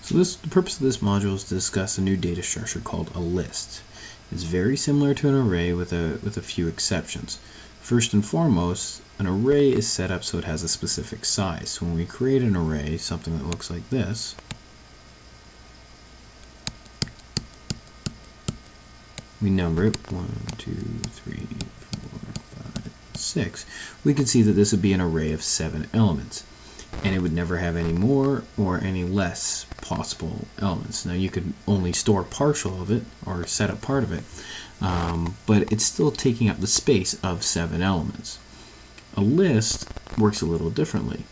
So the purpose of this module is to discuss a new data structure called a list. It's very similar to an array with a few exceptions. First and foremost, an array is set up so it has a specific size. So when we create an array, something that looks like this, we number it 1, 2, 3, 4, 5, 6. We can see that this would be an array of 7 elements. And it would never have any more or any less possible elements. Now you could only store partial of it or set up part of it, but it's still taking up the space of 7 elements. A list works a little differently.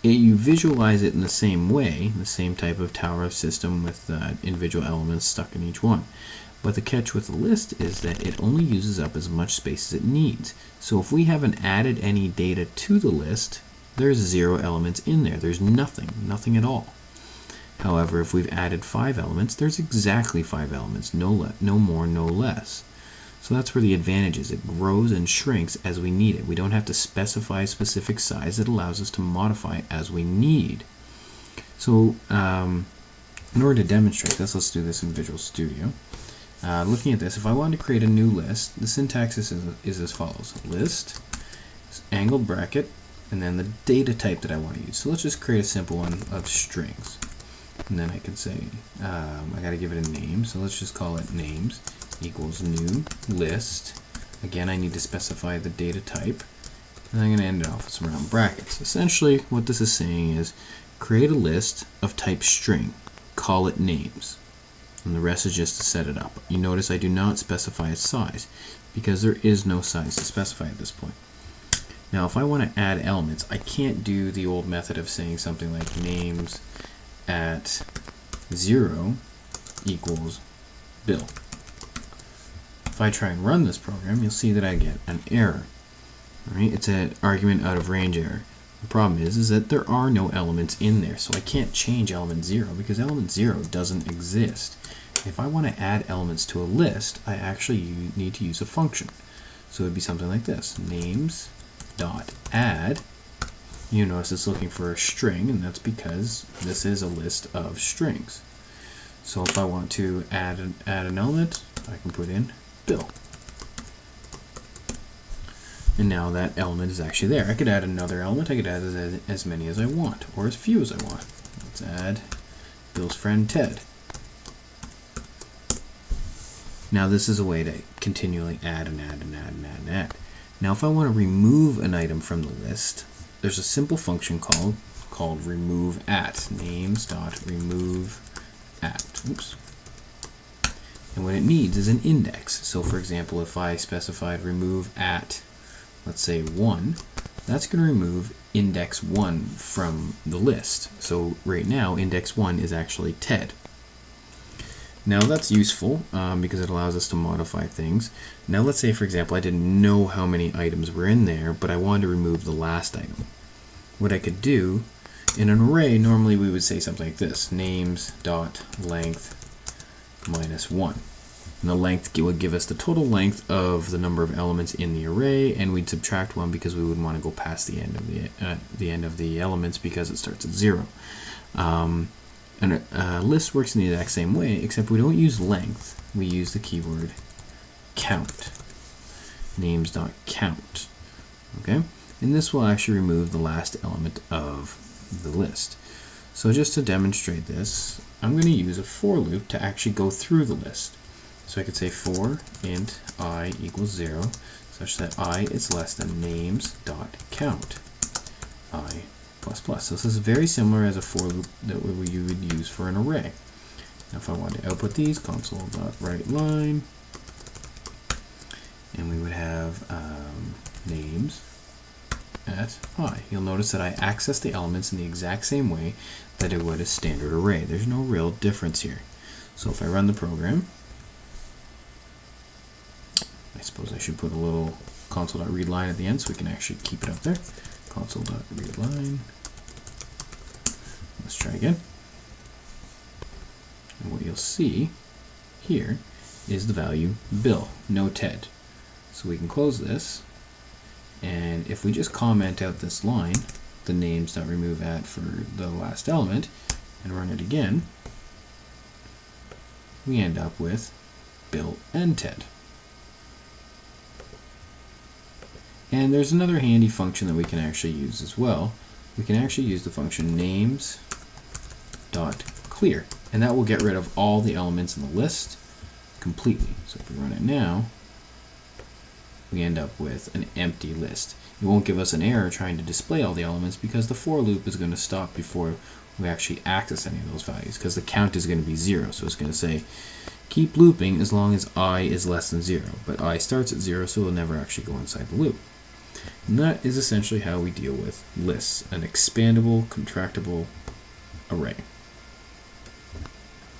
You visualize it in the same way, the same type of tower system with individual elements stuck in each one. But the catch with a list is that it only uses up as much space as it needs. So if we haven't added any data to the list, there's 0 elements in there. There's nothing at all. However, if we've added 5 elements, there's exactly 5 elements, no more, no less. So that's where the advantage is. It grows and shrinks as we need it. We don't have to specify a specific size. It allows us to modify as we need. So in order to demonstrate this, let's do this in Visual Studio. Looking at this, if I wanted to create a new list, the syntax is as follows. List, angled bracket, and then the data type that I want to use. So let's just create a simple one of strings. And then I can say, I got to give it a name, so let's just call it names equals new list. Again, I need to specify the data type. And I'm going to end it off with some round brackets. Essentially, what this is saying is create a list of type string, call it names. And the rest is just to set it up. You notice I do not specify a size because there is no size to specify at this point. Now, if I want to add elements, I can't do the old method of saying something like names at 0 equals Bill. If I try and run this program, you'll see that I get an error. All right? It's an argument out of range error. The problem is that there are no elements in there, so I can't change element 0 because element 0 doesn't exist. If I want to add elements to a list, I actually need to use a function. So it would be something like this, names dot add. You notice it's looking for a string, and that's because this is a list of strings. So if I want to add an element, I can put in Bill. And now that element is actually there. I could add another element. I could add as many as I want, or as few as I want. Let's add Bill's friend Ted. Now this is a way to continually add and add and add and add and add. Now if I want to remove an item from the list, there's a simple function called remove at. Names.remove at. Oops. And what it needs is an index. So for example, if I specified remove at, let's say 1, that's going to remove index 1 from the list. So right now, index 1 is actually Ted. Now that's useful because it allows us to modify things. Now let's say, for example, I didn't know how many items were in there, but I wanted to remove the last item. What I could do, in an array, normally we would say something like this, names.length minus 1. And the length would give us the total length of the number of elements in the array, and we'd subtract 1 because we wouldn't want to go past the end of the elements because it starts at 0. And a list works in the exact same way, except we don't use length. We use the keyword count. Names.count. Okay? And this will actually remove the last element of the list. So just to demonstrate this, I'm going to use a for loop to actually go through the list. So I could say for int I equals 0, such that I is less than names.count I plus plus. So this is very similar as a for loop that you would use for an array. Now if I want to output these, console.writeLine, and we would have names at I. You'll notice that I access the elements in the exact same way that it would a standard array. There's no real difference here. So if I run the program, I suppose I should put a little console.readLine at the end so we can actually keep it up there. Console.readLine. Let's try again. And what you'll see here is the value Bill, no Ted. So we can close this, and if we just comment out this line, the names.remove at for the last element, and run it again, we end up with Bill and Ted. And there's another handy function that we can actually use as well. We can actually use the function names.clear, and that will get rid of all the elements in the list completely. So if we run it now, we end up with an empty list. It won't give us an error trying to display all the elements because the for loop is going to stop before we actually access any of those values, because the count is going to be 0. So it's going to say keep looping as long as I is less than 0, but I starts at 0, so it'll never actually go inside the loop. And that is essentially how we deal with lists, an expandable, contractible array.